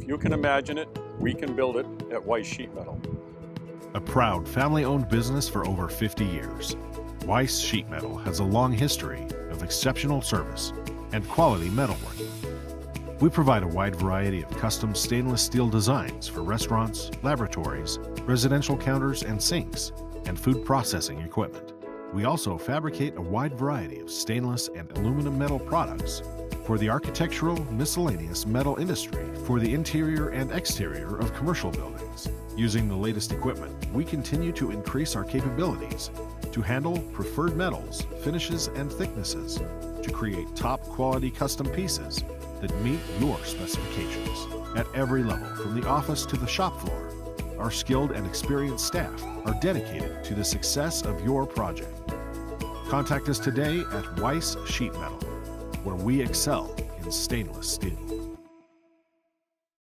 If you can imagine it, we can build it at Weiss Sheet Metal. A proud family-owned business for over 50 years, Weiss Sheet Metal has a long history of exceptional service and quality metalworking. We provide a wide variety of custom stainless steel designs for restaurants, laboratories, residential counters and sinks, and food processing equipment. We also fabricate a wide variety of stainless and aluminum metal products for the architectural miscellaneous metal industry for the interior and exterior of commercial buildings. Using the latest equipment, we continue to increase our capabilities to handle preferred metals, finishes, and thicknesses to create top-quality custom pieces that meet your specifications. At every level, from the office to the shop floor, our skilled and experienced staff are dedicated to the success of your project. Contact us today at Weiss Sheet Metal, where we excel in stainless steel.